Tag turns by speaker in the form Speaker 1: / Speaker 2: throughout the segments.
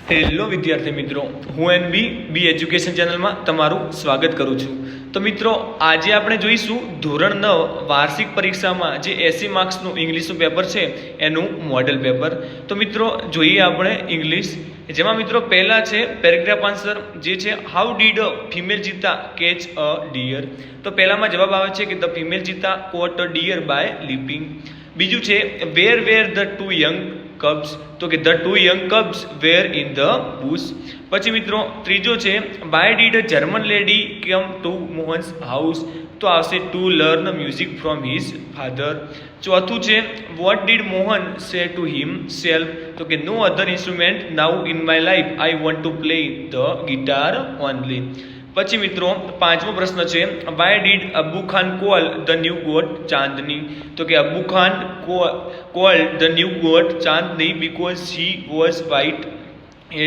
Speaker 1: Hello વિદ્યાર્થી મિત્રો, હું બી એજ્યુકેશન ચેનલમાં તમારું સ્વાગત કરું છું. તો મિત્રો, આજે આપણે જોઈશું ધોરણ 9 વાર્ષિક પરીક્ષામાં જે 80 માર્ક્સનું ઇંગ્લિશનું પેપર છે એનું મોડેલ પેપર. તો મિત્રો જોઈએ આપણે ઇંગ્લિશ, જેમાં મિત્રો પહેલા છે પેરેગ્રાફ આન્સર, જે છે how did a female cheetah catch a deer. તો પહેલામાં જવાબ આવે છે કે the female cheetah caught a deer by leaping. બીજું છે were the two young cubs, તો કે the two young cubs were in the bush. પછી મિત્રો ત્રીજો છે why did a German lady come to Mohan's house, તો આવશે to learn music from his father. ચોથું છે વોટ ડીડ મોહન સે ટુ હિમ સેલ્ફ, તો કે no other instrument now in my life I want to play the guitar only. પછી મિત્રો પાંચમો પ્રશ્ન છે why did Abu Khan call the new goat Chandni, તો કે Abu Khan call the new goat Chandni because she was white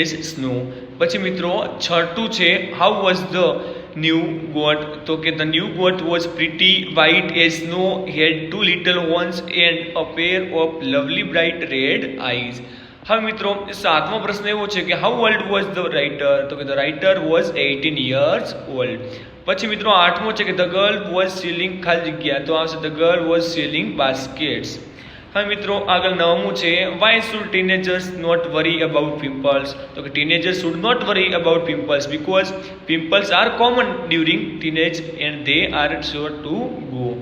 Speaker 1: as snow. પછી મિત્રો છઠ્ઠું છે how was the new goat, તો કે the new goat was pretty white as snow, had two little horns and a pair of lovely bright red eyes. હવે મિત્રો સાતમો પ્રશ્ન એવો છે કે how old was the writer, તો કે the writer was 18 years old. પછી મિત્રો આઠમો છે કે ધ ગર્લ વોઝ સેલિંગ ખાલી જગ્યા, તો આવશે the girl was selling baskets. હવે મિત્રો આગળ નવમું છે why should teenagers not worry about pimples, તો કે teenagers should not worry about pimples because pimples are common during teenage and they are sure to go.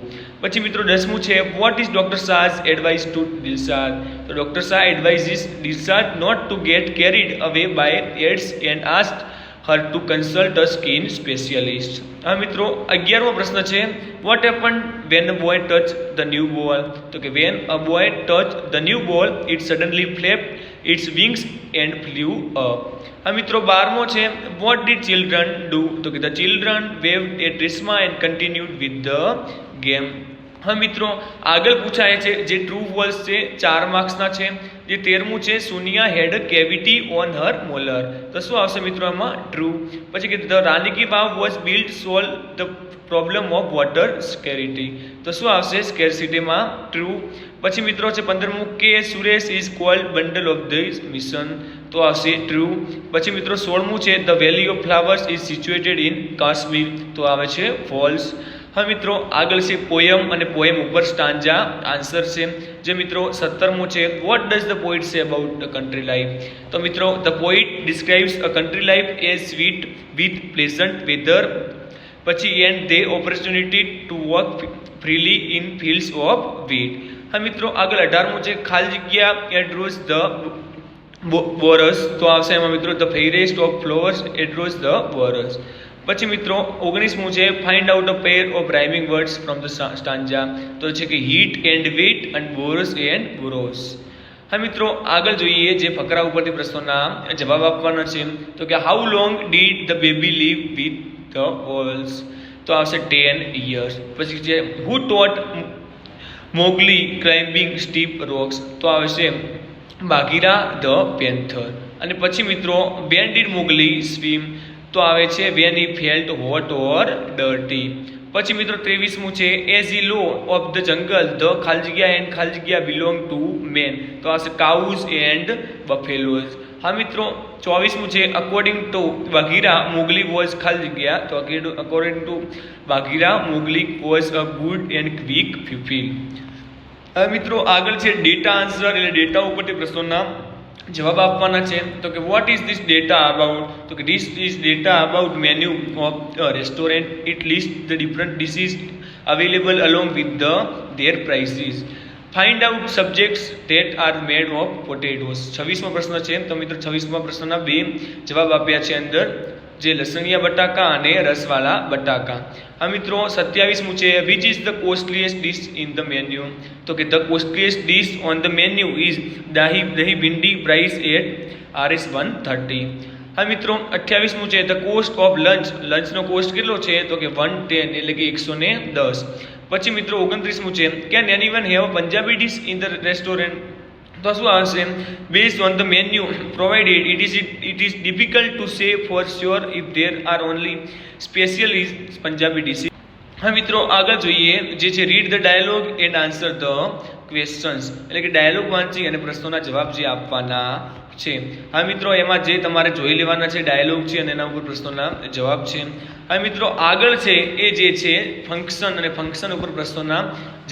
Speaker 1: પછી મિત્રો દસમું છે what is doctor Shah's advice to Dilshad, તો doctor Shah advises Dilshad not to get carried away by ads and asked her to consult a skin specialist. હવે મિત્રો 11મો પ્રશ્ન છે what happened when a boy touch the new ball, તો કે when a boy touch the new ball it suddenly flapped its wings and flew up. હવે મિત્રો 12મો છે વોટ ડીડ ચિલ્ડ્રન ડુ, તો કે the children waved a Trishma and continued with the game. હવે મિત્રો આગળ પૂછાય છે જે ટ્રુ ફોલ્સ છે 4 માર્ક્સના છે. જે 13મું છે Sonia had a cavity on her molar, તો શું આવશે મિત્રો આમાં ટ્રુ. પછી કે the Rani ki Vav was built solve the problem of water scarcity, તો શું આવશે સ્કેરસિટીમાં ટ્રુ. પછી મિત્રો છે 15મું કે Suresh is called bundle of the mission, તો આવશે ટ્રુ. પછી મિત્રો 16મું છે the valley of flowers is situated in Kashmir, તો આવે છે ફોલ્સ. હવે મિત્રો આગળ છે પોયમ અને પોયમ ઉપર સ્ટાન્જા આન્સર છે. જે મિત્રો 17મું છે what does the poet say about a country life, તો મિત્રો the poet describes a country life as sweet with pleasant weather. પછી and they opportunity to walk freely in fields of wheat. હવે મિત્રો આગળ 18મું છે ખાલી જગ્યા એડ્રોસ ધ બોરસ, તો આવશે એમાં મિત્રો the forest of flowers across the bowers. પછી મિત્રો 19મું છે find out a pair of rhyming words from the stanza, તો છે કે heat and wet and bowers and bowers. હા મિત્રો આગળ જોઈએ જે ફકરા ઉપરથી પ્રશ્નોના જવાબ આપવાના છે. તો કે how long did the baby live with the wolves, તો આવશે 10 years. પછી છે who taught Mowgli climbing steep rocks, તો આવશે બાઘીરા ધ પેન્થર. અને પછી મિત્રો વેન ડીડ મોગલી સ્વિમ, તો આવે છે when he felt hot or dirty. પછી મિત્રો 23મું છે as he law of the jungle the ખાલી જગ્યા એન્ડ ખાલી જગ્યા બિલોંગ ટુ મેન, તો આવશે કાઉઝ એન્ડ બફેલોઝ. હા મિત્રો 24મું છે according to Bagheera Mowgli was ખાલી જગ્યા, તો according to Bagheera Mowgli was a good and quick pupil. હવે મિત્રો આગળ છે ડેટા આન્સર, એટલે ડેટા ઉપરથી પ્રશ્નોના જવાબ આપવાના છે. તો કે what is this data about, તો કે this is data about menu of restaurant, it list the different dishes available along with the their prices. Find out subjects that are made of potatoes. 26મો પ્રશ્ન છે. તો મિત્રો 26મા પ્રશ્નના 2 જવાબ આપ્યા છે અંદર, જે લસણિયા બટાકા અને રસવાળા બટાકા. આ મિત્રો 27મું છે which is the costliest dish in the menu, તો કે the costliest dish on the menu is dahi bhindi price at Rs 130. હા મિત્રો 28મું છે ધ કોસ્ટ ઓફ લંચ, લંચનો કોસ્ટ કેટલો છે, તો કે 110 એટલે કે 110. પછી મિત્રો 29મું છે can anyone have Punjabi dish in the restaurant, તો શું આવશે based on the menu provided it is difficult to say for sure if there are only special is Punjabi dishes. હા મિત્રો આગળ જોઈએ જે છે read the dialogue and answer the questions, એટલે કે ડાયલોગ વાંચી અને પ્રશ્નોના જવાબ જે આપવાના છે. હવે મિત્રો એમાં જે તમારે જોઈ લેવાના છે ડાયલોગ છે અને એના ઉપર પ્રશ્નોના જવાબ છે. હવે મિત્રો આગળ છે એ જે છે ફંક્શન અને ફંક્શન ઉપર પ્રશ્નોના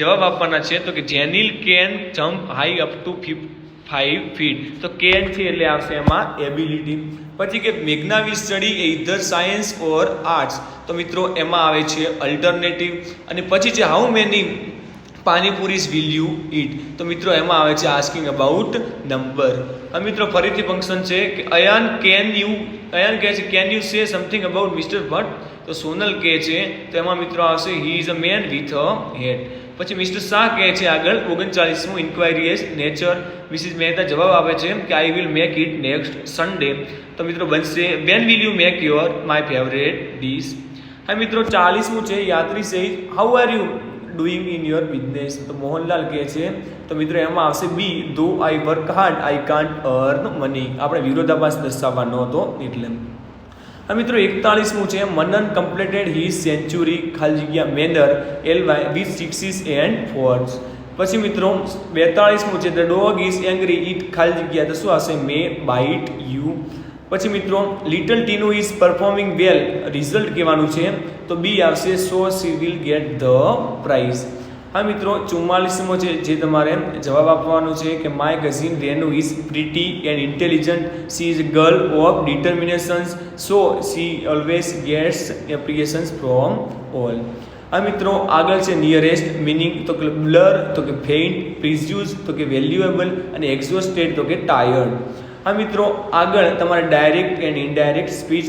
Speaker 1: જવાબ આપવાના છે. તો કે Jenil can jump high up to 5 feet. તો કેન છે એટલે આવશે એમાં એબિલિટી. પછી કે મેઘના will study either science or arts. તો મિત્રો એમાં આવે છે અલ્ટરનેટિવ. અને પછી છે how many panipuris will you eat. તો મિત્રો એમાં આવે છે આસ્કિંગ અબાઉટ નંબર. હવે મિત્રો ફરીથી ફંક્શન છે કે અયાન કહે છે can you say something about mister Bhatt. તો સોનલ કહે છે તો એમાં મિત્રો આવશે he is a man with a head. પછી મિસ્ટર શાહ કહે છે આગળ 39મું inquiry as nature. Mrs Mehta જવાબ આપે છે કે I will make it next Sunday. તો મિત્રો બનશે when will you make your my favourite dish. હવે મિત્રો 40મું છે Yatri say how are you doing in your business. તો મોહનલાલ કહે છે તો મિત્રો એમાં આવશે બી ધો I work hard I can't earn money. આપણે વિરોધાભાસ દર્શાવવાનો હતો એટલે. હવે મિત્રો 41મું છે મનન કમ્પ્લીટેડ હિઝ સેન્ચુરી ખાલી જગ્યા manner LY with sixes and force. પછી મિત્રો 42મું છે the dog is angry it ખાલી જગ્યા તો શું આવશે મે બાઇટ યુ. પછી મિત્રો little Tinu is performing well result કહેવાનું છે તો બી આવશે so she will get the prize. હા મિત્રો 44મો છે જે તમારે જવાબ આપવાનો છે કે my cousin Renu is pretty and intelligent. She is girl of determinations so she always gets appreciations from all. આ મિત્રો આગળ છે નિયરેસ્ટ મિનિંગ તો કે બ્લર તો કે ફેઇન્ટ, પ્રિઝ્યુઝ તો કે વેલ્યુએબલ અને એક્ઝોસ્ટેડ તો કે ટાયર્ડ. આ મિત્રો આગળ તમારે ડાયરેક્ટ એન્ડ ઇનડાયરેક્ટ સ્પીચ.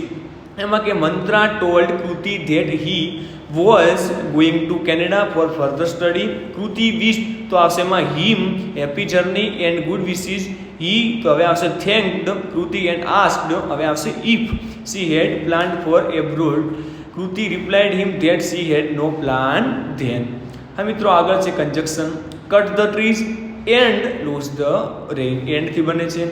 Speaker 1: એમાં કે Mantra told Kriti that he was going to Canada for further study. Kriti wish તો આવશે એમાં him happy journey and good wishes. He તો હવે આવશે થેન્કડ. કૃતિ એન્ડ આસ્કડ હવે આવશે if she had planned for abroad. Kriti replied him that she had no plan then. હા મિત્રો આગળ છે conjunction cut the trees and lose the rain. એન્ડથી બને છે.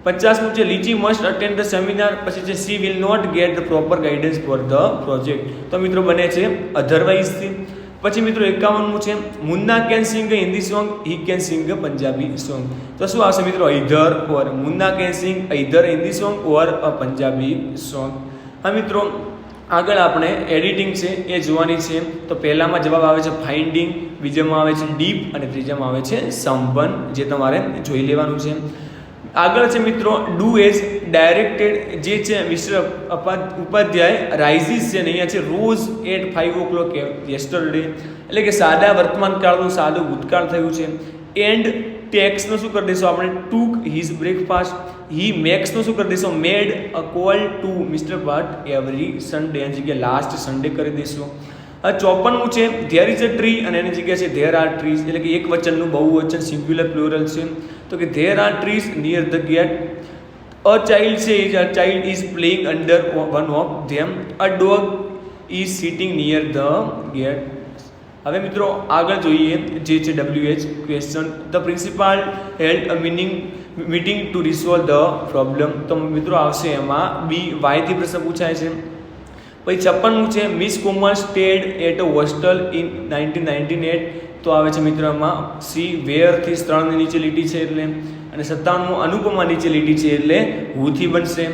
Speaker 1: 50મું છે લીચી મસ્ટ અટેન્ડ ધ સેમિનાર. પછી છે she will not get the proper guidance for the project. તો મિત્રો બને છે અધરવાઇઝથી. પછી મિત્રો 51મું છે Munna can sing Hindi song he can sing Punjabi song. તો શું આવશે મિત્રો ઇધર ઓર. Munna can sing either Hindi song or a Punjabi song. હા મિત્રો આગળ આપણે એડિટિંગ છે એ જોવાની છે. તો પહેલામાં જવાબ આવે છે ફાઇન્ડિંગ, બીજામાં આવે છે ડીપ અને ત્રીજામાં આવે છે સંપન્ન, જે તમારે જોઈ લેવાનું છે. આગળ છે મિત્રો ડુ એઝ ડાયરેક્ટેડ જે છે મિસ્ટર ઉપાધ્યાય રાઇઝિસ છે ને અહીંયા છે રોઝ એટ 5 o'clock યસ્ટરડે. એટલે કે સાદા વર્તમાન કાળનું સાદું ભૂતકાળ થયું છે. એન્ડ ટેક્સનું શું કરી દઈશું આપણે ટુક હિઝ બ્રેકફાસ્ટ. હી મેક્સનું શું કરી દઈશું made a call to mister Bhatt every Sunday. એની જગ્યાએ લાસ્ટ સન્ડે કરી દઈશું. 54મું છે ધેર ઇઝ અ ટ્રી અને એની જગ્યાએ છે ધેર આર ટ્રીઝ. એટલે કે એક વચનનું બહુવચન સિંગ્યુલર પ્લુરલ છે. તો કે there are trees near the gate. A child is playing under one of them. A dog is sitting near the gate. હવે મિત્રો આગળ જોઈએ જે છે WH question. The principal held a meeting to resolve the problem. તો મિત્રો આવશે એમાં બી વાયથી પ્રશ્ન પૂછાય છે. પછી 56મું છે miss comer stayed at a hostel in 1998. તો આવે છે મિત્રો એમાં સી વેરથી સ્થળની નીચે લીટી છે એટલે. અને 57મું અનુપમા નીચે લીટી છે એટલે હુથી બનશે.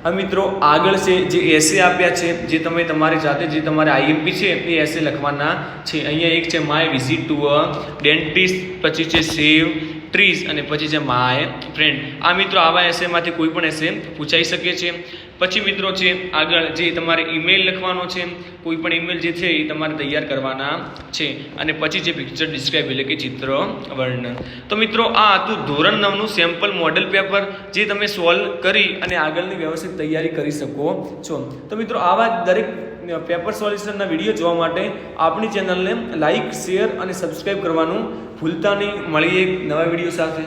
Speaker 1: હવે મિત્રો આગળ છે જે એસે આપ્યા છે જે તમે તમારી જાતે જે તમારે IMP છે એ એસે લખવાના છે. અહીંયા એક છે my visit to a dentist, પછી છે સેવ ટ્રીઝ અને પછી છે માય ફ્રેન્ડ. આ મિત્રો આવા એસેમાંથી કોઈ પણ એસે પૂછાઈ શકે છે. પછી મિત્રો છે આગળ જે તમારે ઈમેલ લખવાનો છે. કોઈ પણ ઈમેલ જે છે એ તમારે તૈયાર કરવાના છે. અને પછી જે પિક્ચર ડિસ્ક્રાઇબ એટલે કે ચિત્ર વર્ણન. તો મિત્રો આ હતું ધોરણ 9નું સેમ્પલ મોડેલ પેપર જે તમે સોલ્વ કરી અને આગળની વ્યવસ્થિત તૈયારી કરી શકો છો. તો મિત્રો આવા દરેક પેપર સોલ્યુશનના વિડીયો જોવા માટે આપણી ચેનલને લાઇક, શેર અને સબસ્ક્રાઇબ કરવાનું ભૂલતા નહીં. મળીએ એક નવા વિડીયો સાથે.